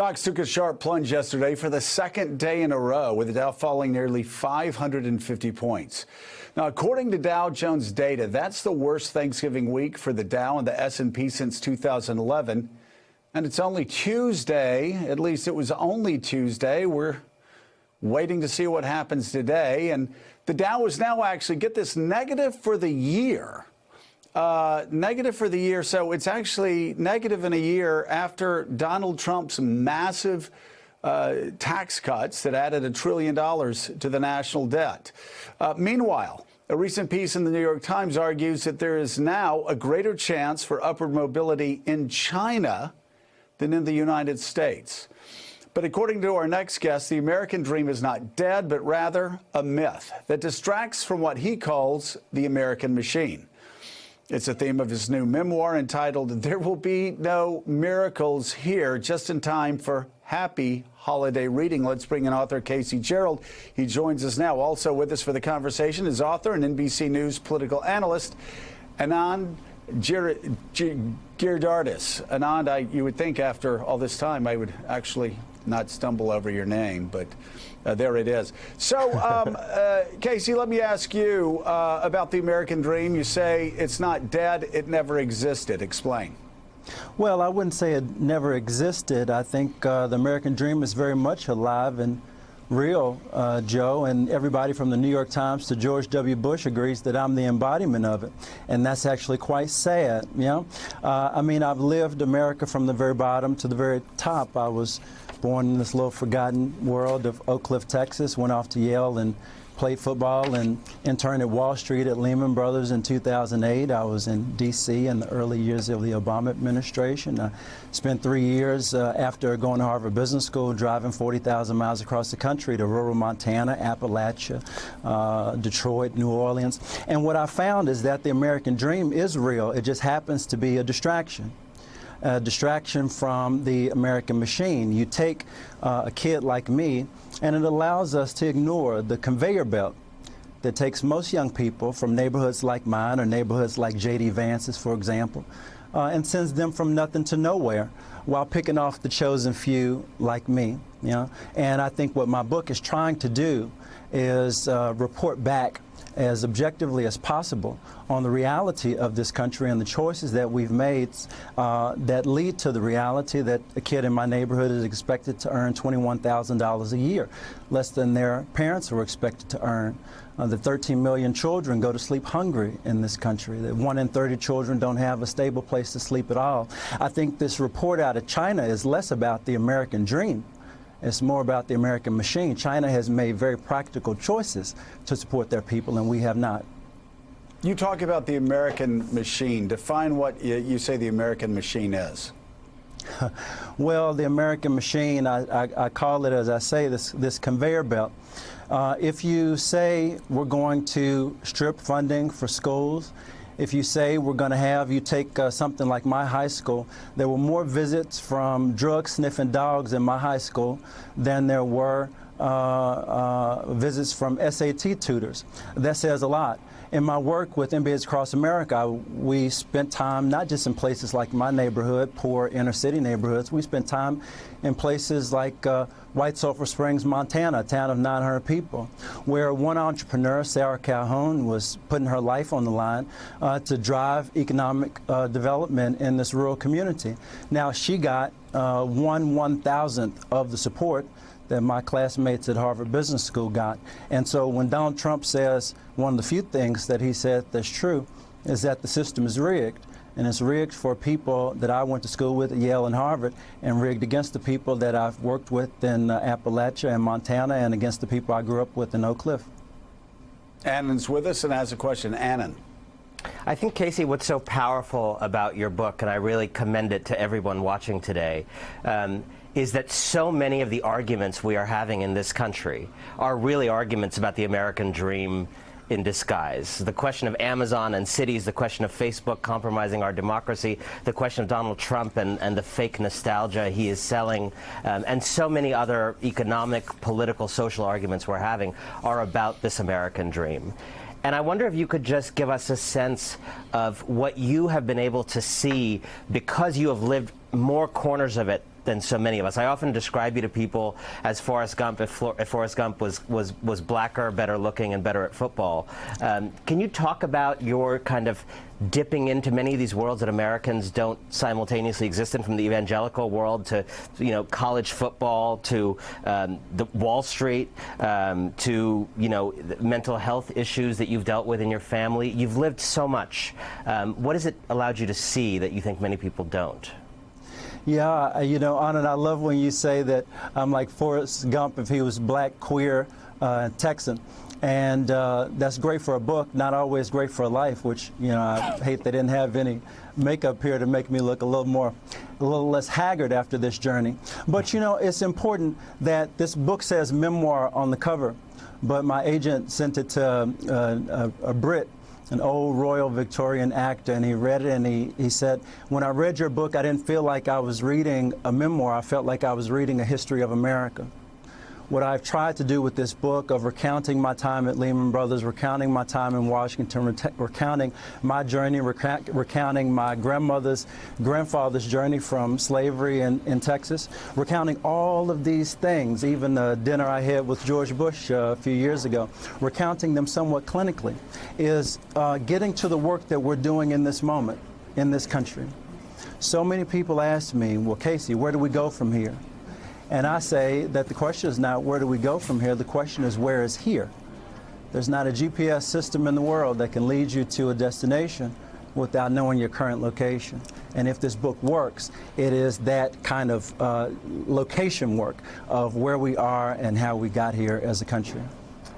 Stocks took a sharp plunge yesterday for the second day in a row, with the Dow falling nearly 550 points. Now, according to Dow Jones data, that's the worst Thanksgiving week for the Dow and the S&P since 2011. And it's only Tuesday. At least it was only Tuesday. We're waiting to see what happens today. And the Dow is now actually, get this, negative for the year. Negative for the year. So it's actually negative in a year after Donald Trump's massive tax cuts that added $1 trillion to the national debt. Meanwhile, a recent piece in the New York Times argues that there is now a greater chance for upward mobility in China than in the United States. But according to our next guest, the American dream is not dead, but rather a myth that distracts from what he calls the American machine. It's a theme of his new memoir entitled There Will Be No Miracles Here, just in time for happy holiday reading. Let's bring in author Casey Gerald. He joins us now. Also with us for the conversation is author and NBC News political analyst Anand Giridharadas. Anand, you would think after all this time I would actually not stumble over your name, but there it is. So, Casey, let me ask you about the American dream. You say it's not dead, it never existed. Explain. Well, I wouldn't say it never existed. I think the American dream is very much alive and real, Joe, and everybody from the New York Times to George W. Bush agrees that I'm the embodiment of it, and that's actually quite sad, you know? I mean, I've lived America from the very bottom to the very top. I was born in this little forgotten world of Oak Cliff, Texas, went off to Yale and played football and interned at Wall Street at Lehman Brothers in 2008. I was in D.C. in the early years of the Obama administration. I spent 3 years after going to Harvard Business School driving 40,000 miles across the country to rural Montana, Appalachia, Detroit, New Orleans. And what I found is that the American dream is real. It just happens to be a distraction. A distraction from the American machine. You take a kid like me, and it allows us to ignore the conveyor belt that takes most young people from neighborhoods like mine or neighborhoods like J.D. Vance's, for example, and sends them from nothing to nowhere while picking off the chosen few like me. You know? And I think what my book is trying to do is report back as objectively as possible on the reality of this country and the choices that we've made that lead to the reality that a kid in my neighborhood is expected to earn $21,000 a year, less than their parents were expected to earn. The 13 million children go to sleep hungry in this country. That 1 in 30 children don't have a stable place to sleep at all. I think this report out of China is less about the American dream. It's more about the American machine. China has made very practical choices to support their people, and we have not. You talk about the American machine. Define what you say the American machine is. Well, the American machine, I call it, as I say, this conveyor belt. If you say we're going to strip funding for schools, if you say we're going to have, you take something like my high school, there were more visits from drug-sniffing dogs in my high school than there were visits from SAT tutors. That says a lot. In my work with MBAs Across America, we spent time not just in places like my neighborhood, poor inner-city neighborhoods. We spent time in places like White Sulphur Springs, Montana, a town of 900 people, where one entrepreneur, Sarah Calhoun, was putting her life on the line to drive economic development in this rural community. Now, she got 1/1000th of the support that my classmates at Harvard Business School got. And so when Donald Trump says, one of the few things that he said that's true is that the system is rigged. And it's rigged for people that I went to school with at Yale and Harvard, and rigged against the people that I've worked with in Appalachia and Montana, and against the people I grew up with in Oak Cliff. Annan's with us and has a question. Annan. I think, Casey, what's so powerful about your book, and I really commend it to everyone watching today, is that so many of the arguments we are having in this country are really arguments about the American dream in disguise. The question of Amazon and cities, the question of Facebook compromising our democracy, the question of Donald Trump and the fake nostalgia he is selling, and so many other economic, political, social arguments we're having are about this American dream. And I wonder if you could just give us a sense of what you have been able to see, because you have lived more corners of it than so many of us. I often describe you to people as Forrest Gump if Forrest Gump was blacker, better looking, and better at football. Can you talk about your kind of dipping into many of these worlds that Americans don't simultaneously exist in, from the evangelical world to, you know, college football to the Wall Street to, you know, mental health issues that you've dealt with in your family? You've lived so much. What has it allowed you to see that you think many people don't? Yeah, you know, Anand, I love when you say that I'm like Forrest Gump if he was black, queer, Texan. And that's great for a book, not always great for a life, which, you know, I hate they didn't have any makeup here to make me look a little less haggard after this journey. But, you know, it's important that this book says memoir on the cover, but my agent sent it to a Brit, an old Royal Victorian actor, and he read it and he said, when I read your book, I didn't feel like I was reading a memoir. I felt like I was reading a history of America. What I've tried to do with this book of recounting my time at Lehman Brothers, recounting my time in Washington, recounting my journey, recounting my grandfather's journey from slavery in Texas, recounting all of these things, even the dinner I had with George Bush a few years ago, recounting them somewhat clinically, is getting to the work that we're doing in this moment, in this country. So many people ask me, well, Casey, where do we go from here? And I say that the question is not where do we go from here, the question is where is here? There's not a GPS system in the world that can lead you to a destination without knowing your current location. And if this book works, it is that kind of location work of where we are and how we got here as a country.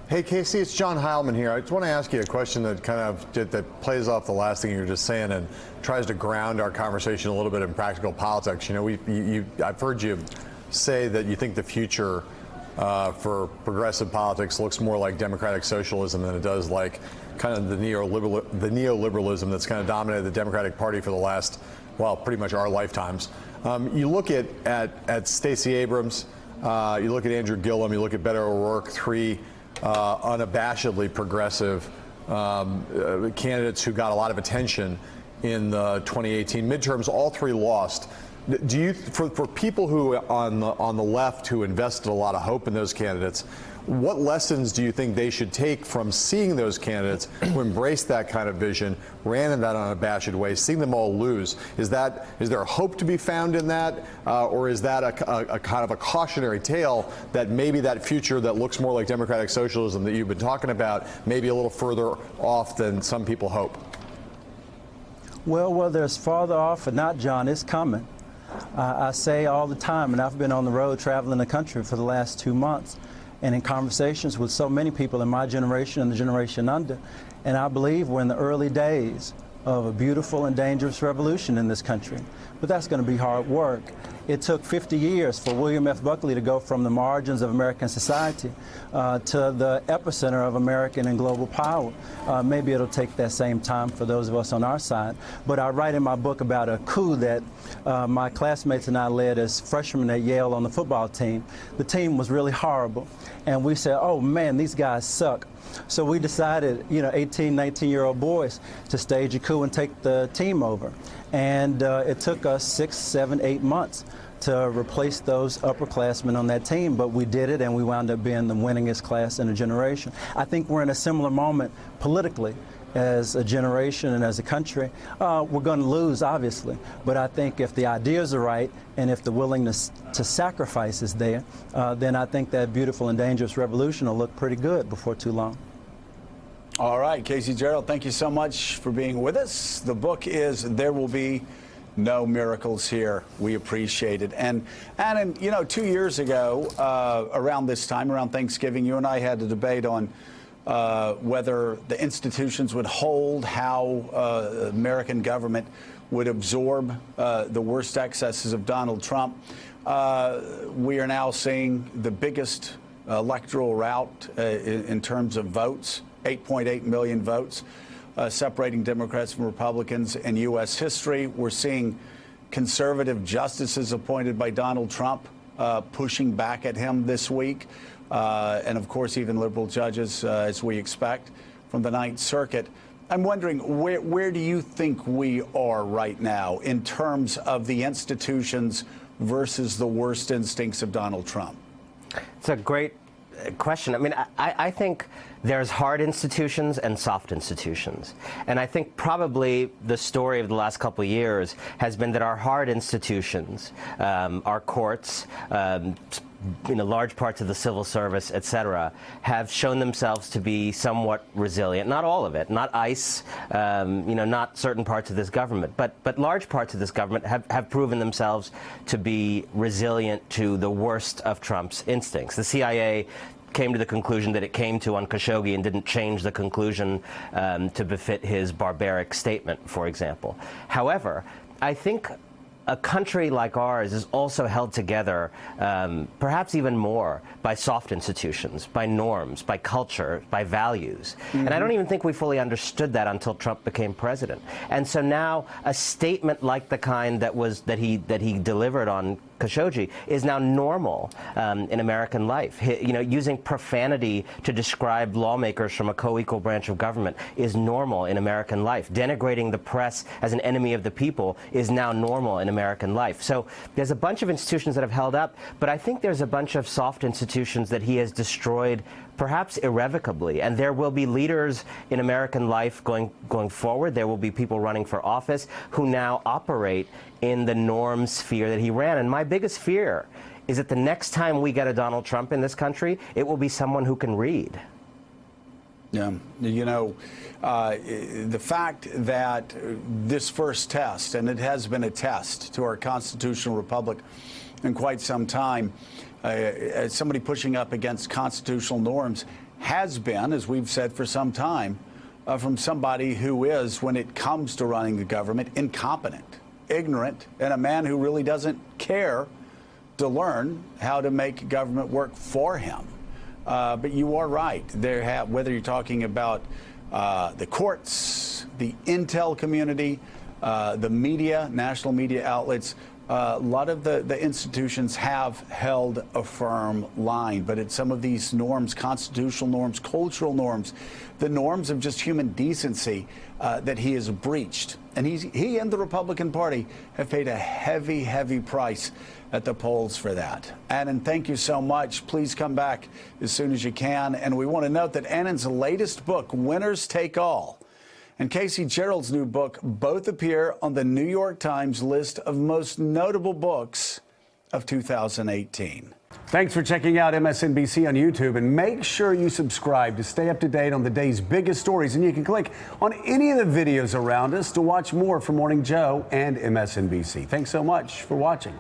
Hey, Casey, it's John Heilman here. I just want to ask you a question that that plays off the last thing you were just saying and tries to ground our conversation a little bit in practical politics. You know, I've heard you say that you think the future for progressive politics looks more like democratic socialism than it does like kind of the neoliberalism that's kind of dominated the Democratic Party for the last, well, pretty much our lifetimes. You look at Stacey Abrams, you look at Andrew Gillum, you look at Beto O'Rourke, three unabashedly progressive candidates who got a lot of attention in the 2018 midterms. All three lost. Do you, for people who on the left who invested a lot of hope in those candidates, what lessons do you think they should take from seeing those candidates who embraced that kind of vision, ran in that unabashed way, seeing them all lose? Is there a hope to be found in that, or is that a kind of a cautionary tale that maybe that future that looks more like democratic socialism that you've been talking about may be a little further off than some people hope? Well, whether it's farther off or not, John, it's coming. I say all the time, and I've been on the road traveling the country for the last 2 months and in conversations with so many people in my generation and the generation under, and I believe we're in the early days of a beautiful and dangerous revolution in this country. But that's going to be hard work. It took 50 years for William F. Buckley to go from the margins of American society to the epicenter of American and global power. Maybe it'll take that same time for those of us on our side. But I write in my book about a coup that my classmates and I led as freshmen at Yale on the football team. The team was really horrible. And we said, oh man, these guys suck. So we decided, 18, 19-year-old boys to stage a coup and take the team over. And it took us 6, 7, 8 months to replace those upperclassmen on that team, but we did it, and we wound up being the winningest class in a generation. I think we're in a similar moment politically as a generation and as a country. We're going to lose, obviously, but I think if the ideas are right and if the willingness to sacrifice is there, then I think that beautiful and dangerous revolution will look pretty good before too long. All right, Casey Gerald, thank you so much for being with us. The book is There Will Be No Miracles Here. We appreciate it. And 2 years ago, around this time, around Thanksgiving, you and I had a debate on whether the institutions would hold, how the American government would absorb the worst excesses of Donald Trump. We are now seeing the biggest electoral rout in terms of votes. 8.8 million votes, separating Democrats from Republicans in U.S. history. We're seeing conservative justices appointed by Donald Trump pushing back at him this week. And, of course, even liberal judges, as we expect, from the Ninth Circuit. I'm wondering, where do you think we are right now in terms of the institutions versus the worst instincts of Donald Trump? It's a great question. I mean, I think there's hard institutions and soft institutions. And I think probably the story of the last couple of years has been that our hard institutions, our courts, large parts of the civil service, et cetera, have shown themselves to be somewhat resilient. Not all of it, not ICE, not certain parts of this government, but large parts of this government have proven themselves to be resilient to the worst of Trump's instincts. The CIA came to the conclusion that it came to on Khashoggi and didn't change the conclusion to befit his barbaric statement, for example. However, I think a country like ours is also held together, perhaps even more, by soft institutions, by norms, by culture, by values. And I don't even think we fully understood that until Trump became president. And so now a statement like the kind that he delivered on Khashoggi is now normal in American life. Using profanity to describe lawmakers from a co-equal branch of government is normal in American life. Denigrating the press as an enemy of the people is now normal in American life. So there's a bunch of institutions that have held up, but I think there's a bunch of soft institutions that he has destroyed, perhaps irrevocably. And there will be leaders in American life going forward. There will be people running for office who now operate in the norm sphere that he ran. And my biggest fear is that the next time we get a Donald Trump in this country, it will be someone who can read. Yeah, the fact that this first test, and it has been a test to our constitutional republic in quite some time, as somebody pushing up against constitutional norms, has been, as we've said for some time, from somebody who is, when it comes to running the government, incompetent, ignorant, and a man who really doesn't care to learn how to make government work for him. But you are right. Whether you're talking about the courts, the intel community, the media, national media outlets, a lot of the institutions have held a firm line. But it's some of these norms, constitutional norms, cultural norms, the norms of just human decency that he has breached. And he and the Republican Party have paid a heavy, heavy price at the polls for that. Annan, thank you so much. Please come back as soon as you can. And we want to note that Annan's latest book, Winners Take All, and Casey Gerald's new book both appear on the New York Times list of most notable books of 2018. Thanks for checking out MSNBC on YouTube, and make sure you subscribe to stay up to date on the day's biggest stories. And you can click on any of the videos around us to watch more from Morning Joe and MSNBC. Thanks so much for watching.